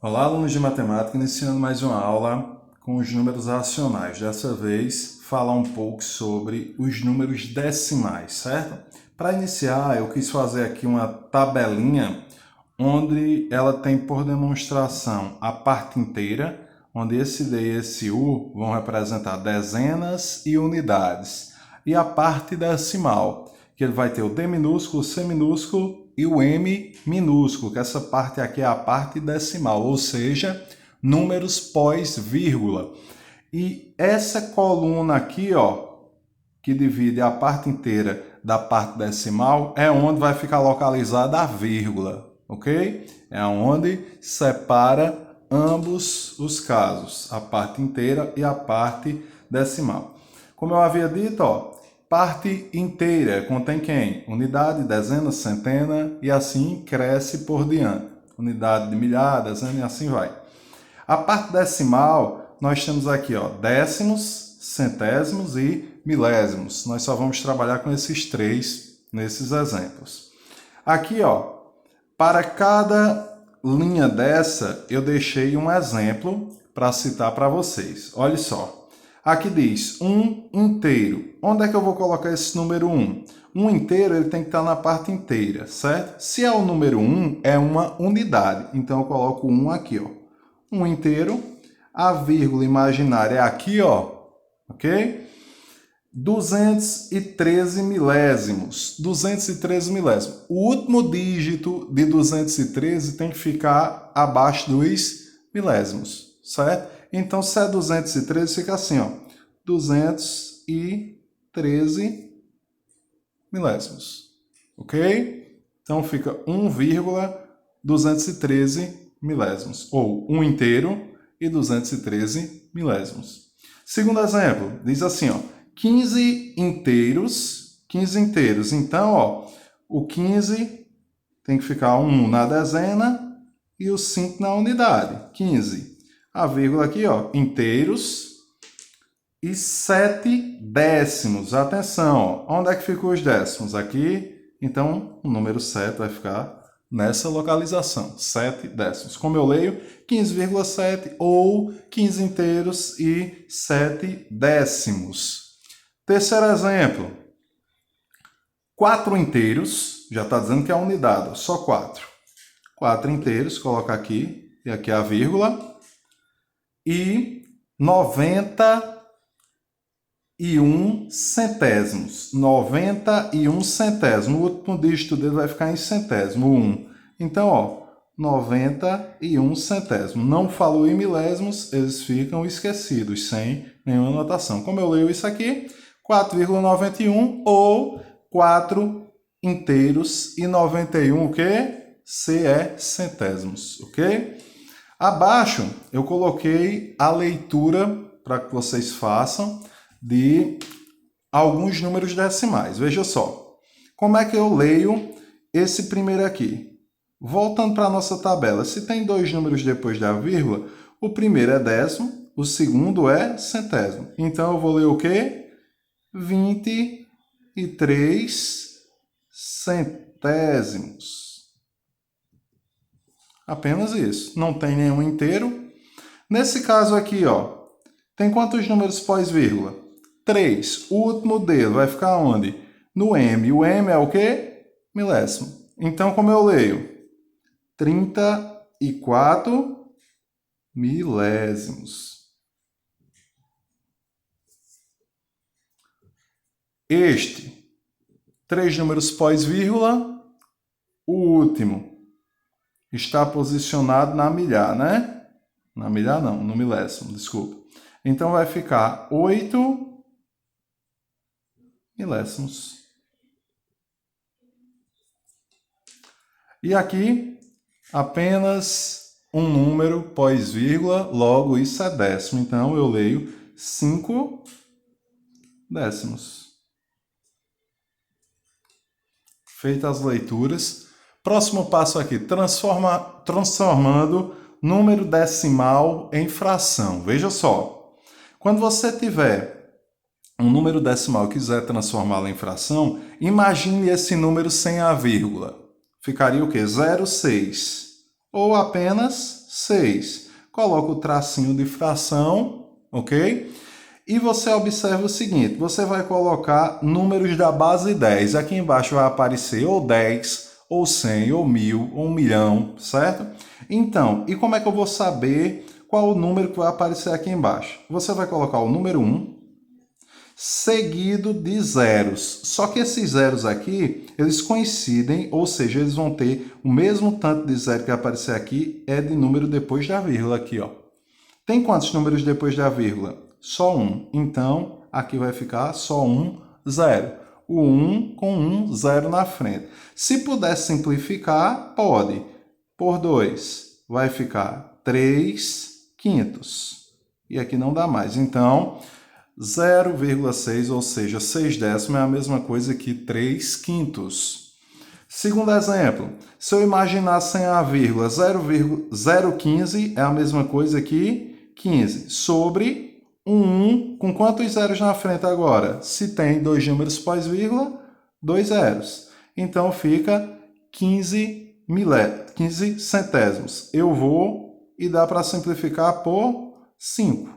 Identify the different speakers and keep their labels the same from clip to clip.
Speaker 1: Olá, alunos de matemática, iniciando mais uma aula com os números racionais. Dessa vez, falar um pouco sobre os números decimais, certo? Para iniciar, eu quis fazer aqui uma tabelinha onde ela tem por demonstração a parte inteira, onde esse D e esse U vão representar dezenas e unidades, e a parte decimal, que ele vai ter o D minúsculo, o C minúsculo e o M minúsculo, que essa parte aqui é a parte decimal, ou seja, números pós-vírgula. E essa coluna aqui, ó, que divide a parte inteira da parte decimal, é onde vai ficar localizada a vírgula, ok? É onde separa ambos os casos, a parte inteira e a parte decimal. Como eu havia dito, ó, parte inteira contém quem? Unidade, dezena, centena e assim cresce por diante. Unidade de milhar, dezena e assim vai. A parte decimal, nós temos aqui, ó, décimos, centésimos e milésimos. Nós só vamos trabalhar com esses três nesses exemplos. Aqui, ó, para cada linha dessa, eu deixei um exemplo para citar para vocês. Olha só. Aqui diz 1 inteiro. Onde é que eu vou colocar esse número 1? 1 inteiro ele tem que estar na parte inteira, certo? Se é o número 1, é uma unidade. Então eu coloco 1 aqui, ó. 1 inteiro. A vírgula imaginária é aqui, ó. Ok? 213 milésimos. 213 milésimos. O último dígito de 213 tem que ficar abaixo dos milésimos, certo? Então, se é 213, fica assim, ó. 213 milésimos. Ok? Então, fica 1,213 milésimos. Ou 1 inteiro e 213 milésimos. Segundo exemplo, diz assim, ó. 15 inteiros. 15 inteiros. Então, ó, o 15 tem que ficar 1 na dezena e o 5 na unidade. 15. A vírgula aqui, ó, inteiros e 7 décimos. Atenção, ó, onde é que ficam os décimos? Aqui. Então, o número 7 vai ficar nessa localização, 7 décimos. Como eu leio, 15,7 ou 15 inteiros e 7 décimos. Terceiro exemplo, 4 inteiros, já está dizendo que é a unidade, só 4. 4 inteiros, coloca aqui, e aqui a vírgula, e 91 centésimos. 91 centésimos. O último dígito dele vai ficar em centésimo, 1. Então, ó, 91 centésimos. Não falou em milésimos, eles ficam esquecidos, sem nenhuma anotação. Como eu leio isso aqui, 4,91 ou 4 inteiros e 91 o quê? Se é centésimos, ok? Abaixo eu coloquei a leitura para que vocês façam de alguns números decimais. Veja só, como é que eu leio esse primeiro aqui? Voltando para a nossa tabela, se tem dois números depois da vírgula, o primeiro é décimo, o segundo é centésimo. Então eu vou ler o quê? 23 centésimos. Apenas isso. Não tem nenhum inteiro. Nesse caso aqui, ó, tem quantos números pós-vírgula? 3. O último dele vai ficar onde? No M. O M é o quê? Milésimo. Então, como eu leio? 34 milésimos. Este, 3 números pós-vírgula, o último está posicionado na milhar, né? Na milhar não, no milésimo, desculpa. Então vai ficar 8 milésimos. E aqui, apenas um número pós-vírgula, logo isso é décimo. Então eu leio 5 décimos. Feitas as leituras. Próximo passo aqui, transformando número decimal em fração. Veja só, quando você tiver um número decimal e quiser transformá-lo em fração, imagine esse número sem a vírgula. Ficaria o quê? 0,6. ou apenas 6. Coloca o tracinho de fração, ok? E você observa o seguinte, você vai colocar números da base 10. Aqui embaixo vai aparecer ou 10, ou 100, ou 1000, ou 1 milhão, certo? Então, e como é que eu vou saber qual o número que vai aparecer aqui embaixo? Você vai colocar o número 1, seguido de zeros. Só que esses zeros aqui, eles coincidem, ou seja, eles vão ter o mesmo tanto de zero que vai aparecer aqui, é de número depois da vírgula aqui, ó. Tem quantos números depois da vírgula? Só 1. Então, aqui vai ficar só 1, 0. O 1 com 1, 0 na frente. Se puder simplificar, pode. Por 2, vai ficar 3 quintos. E aqui não dá mais. Então, 0,6, ou seja, 6 décimos é a mesma coisa que 3 quintos. Segundo exemplo, se eu imaginar sem a vírgula, 0,015 é a mesma coisa que 15. Sobre 1 com quantos zeros na frente agora? Se tem 2 números pós-vírgula, 2 zeros. Então fica 15 centésimos. Eu vou e dá para simplificar por 5.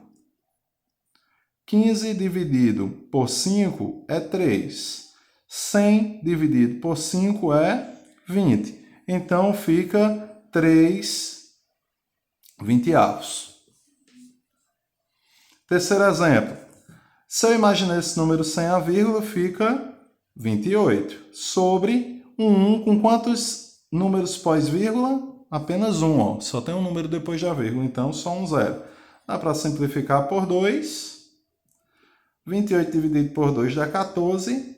Speaker 1: 15 dividido por 5 é 3. 100 dividido por 5 é 20. Então fica 3 vinteavos. Terceiro exemplo. Se eu imaginar esse número sem a vírgula, fica 28. Sobre 1 com quantos números pós-vírgula? Apenas 1. Ó. Só tem um número depois da vírgula, então só um zero. Dá para simplificar por 2. 28 dividido por 2 dá 14.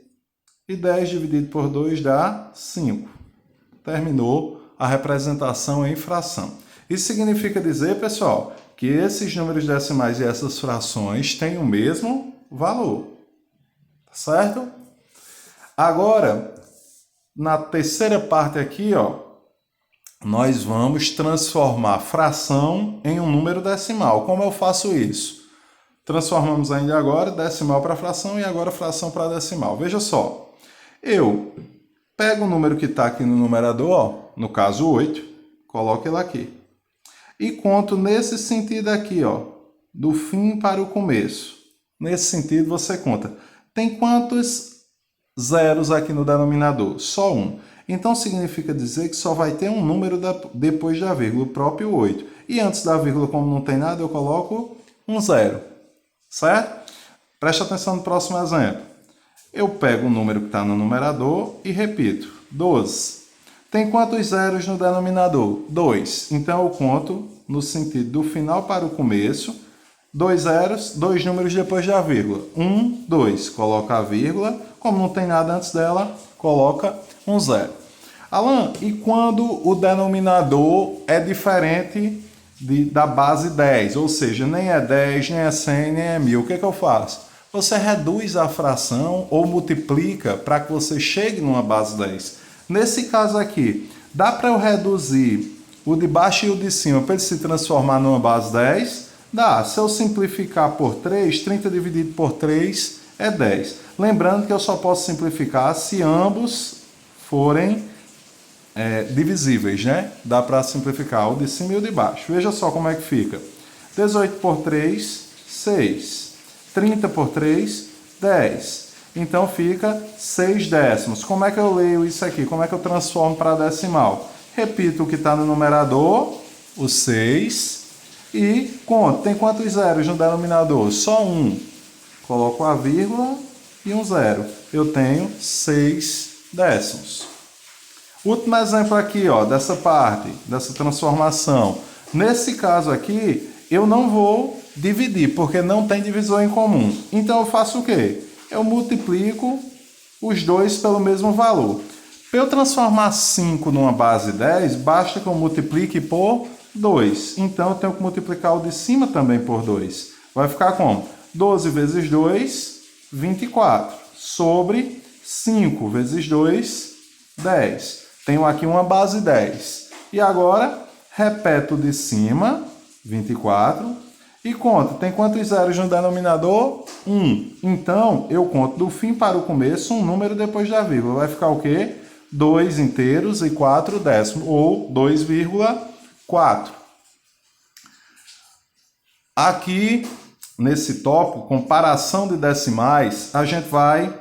Speaker 1: E 10 dividido por 2 dá 5. Terminou a representação em fração. Isso significa dizer, pessoal, que esses números decimais e essas frações têm o mesmo valor. Certo? Agora, na terceira parte aqui, ó, nós vamos transformar fração em um número decimal. Como eu faço isso? Transformamos ainda agora decimal para fração e agora fração para decimal. Veja só, eu pego o número que está aqui no numerador, ó, no caso 8, coloco ele aqui. E conto nesse sentido aqui, ó, do fim para o começo. Nesse sentido você conta. Tem quantos zeros aqui no denominador? Só 1. Então significa dizer que só vai ter um número depois da vírgula, o próprio 8. E antes da vírgula, como não tem nada, eu coloco um zero. Certo? Preste atenção no próximo exemplo. Eu pego o número que está no numerador e repito. 12. Tem quantos zeros no denominador? 2. Então eu conto no sentido do final para o começo. 2 zeros, 2 números depois da vírgula. 1, 2. Coloca a vírgula. Como não tem nada antes dela, coloca um zero. Alan, e quando o denominador é diferente da base 10? Ou seja, nem é 10, nem é 100, nem é 1000. O que é que eu faço? Você reduz a fração ou multiplica para que você chegue numa base 10. Nesse caso aqui, dá para eu reduzir o de baixo e o de cima para ele se transformar numa base 10? Dá. Se eu simplificar por 3, 30 dividido por 3 é 10. Lembrando que eu só posso simplificar se ambos forem divisíveis, né? Dá para simplificar o de cima e o de baixo. Veja só como é que fica. 18 por 3, 6. 30 por 3, 10. Então fica 6 décimos. Como é que eu leio isso aqui? Como é que eu transformo para decimal? Repito o que está no numerador, o 6, e conto. Tem quantos zeros no denominador? Só 1. Coloco a vírgula e um zero. Eu tenho 6 décimos. Último exemplo aqui, ó, dessa parte, dessa transformação. Nesse caso aqui, eu não vou dividir, porque não tem divisor em comum. Então eu faço o quê? Eu multiplico os dois pelo mesmo valor. Para eu transformar 5 numa base 10, basta que eu multiplique por 2. Então eu tenho que multiplicar o de cima também por 2. Vai ficar como? 12 vezes 2, 24. Sobre 5 vezes 2, 10. Tenho aqui uma base 10. E agora, repeto o de cima, 24. E conto, tem quantos zeros no denominador? 1. Então, eu conto do fim para o começo um número depois da vírgula. Vai ficar o quê? 2 inteiros e 4 décimos, ou 2,4. 4. Aqui, nesse tópico, comparação de decimais, a gente vai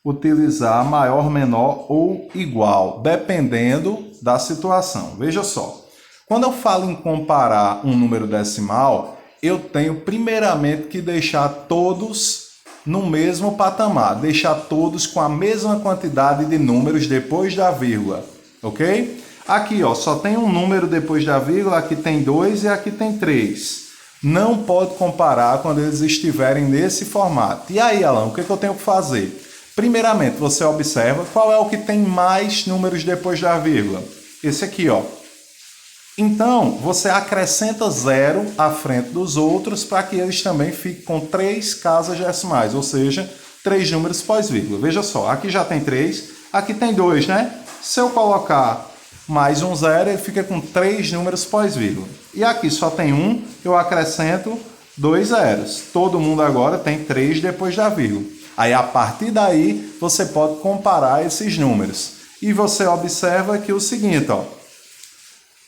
Speaker 1: utilizar maior, menor ou igual, dependendo da situação. Veja só, quando eu falo em comparar um número decimal, eu tenho primeiramente que deixar todos no mesmo patamar, deixar todos com a mesma quantidade de números depois da vírgula, ok? Aqui, ó, só tem um número depois da vírgula, aqui tem 2 e aqui tem 3. Não pode comparar quando eles estiverem nesse formato. E aí, Alan, o que eu tenho que fazer? Primeiramente, você observa qual é o que tem mais números depois da vírgula. Esse aqui, ó. Então, você acrescenta 0 à frente dos outros para que eles também fiquem com 3 casas decimais, ou seja, 3 números pós-vírgula. Veja só, aqui já tem 3, aqui tem 2, né? Se eu colocar mais um 0, ele fica com 3 números pós-vírgula. E aqui só tem 1, eu acrescento 2 zeros. Todo mundo agora tem 3 depois da vírgula. Aí, a partir daí, você pode comparar esses números. E você observa que o seguinte, ó,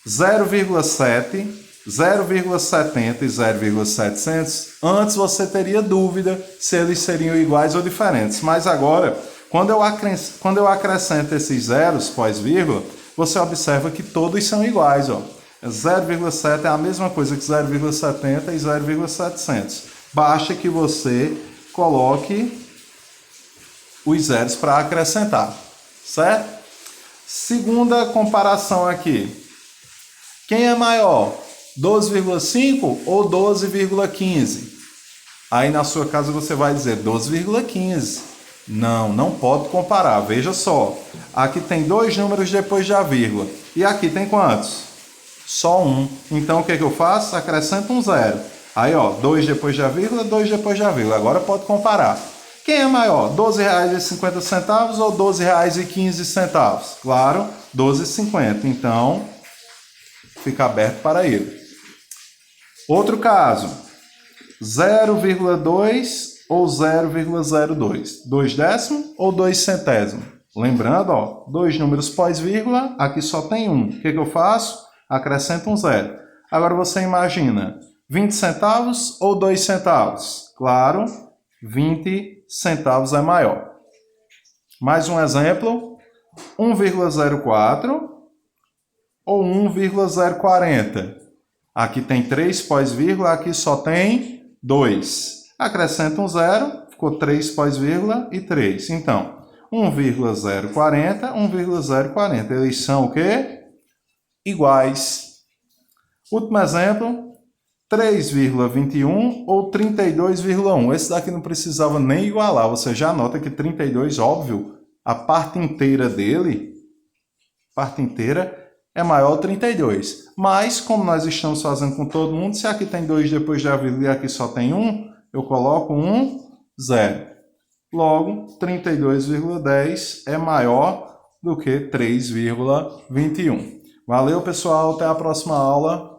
Speaker 1: 0,7, 0,70 e 0,700, antes você teria dúvida se eles seriam iguais ou diferentes. Mas agora, quando eu acrescento esses zeros pós-vírgula, você observa que todos são iguais, ó. 0,7 é a mesma coisa que 0,70 e 0,700. Basta que você coloque os zeros para acrescentar, certo? Segunda comparação aqui. Quem é maior, 12,5 ou 12,15? Aí na sua casa você vai dizer 12,15. Não pode comparar. Veja só, aqui tem 2 números depois da vírgula. E aqui tem quantos? Só 1. Então o que eu faço? Acrescento um 0. Aí, ó, 2 depois da vírgula, 2 depois da vírgula. Agora pode comparar. Quem é maior, R$12,50 ou R$12,15? Claro, R$12,50. Então, fica aberto para ele. Outro caso, 0,2 ou 0,02. 2 décimos ou 2 centésimos? Lembrando, ó, 2 números pós-vírgula, aqui só tem 1. O que eu faço? Acrescento um 0. Agora você imagina, 20 centavos ou 2 centavos? Claro, 20 centavos é maior. Mais um exemplo, 1,04 ou 1,040. Aqui tem 3 pós-vírgula, aqui só tem 2. Acrescenta um 0, ficou 3 pós-vírgula e 3. Então, 1,040, 1,040. Eles são o quê? Iguais. Último exemplo, 3,21 ou 32,1. Esse daqui não precisava nem igualar. Você já nota que 32, óbvio, a parte inteira dele, é maior que 32. Mas, como nós estamos fazendo com todo mundo, se aqui tem 2 depois da vírgula e aqui só tem 1, eu coloco 0. Logo, 32,10 é maior do que 3,21. Valeu, pessoal. Até a próxima aula.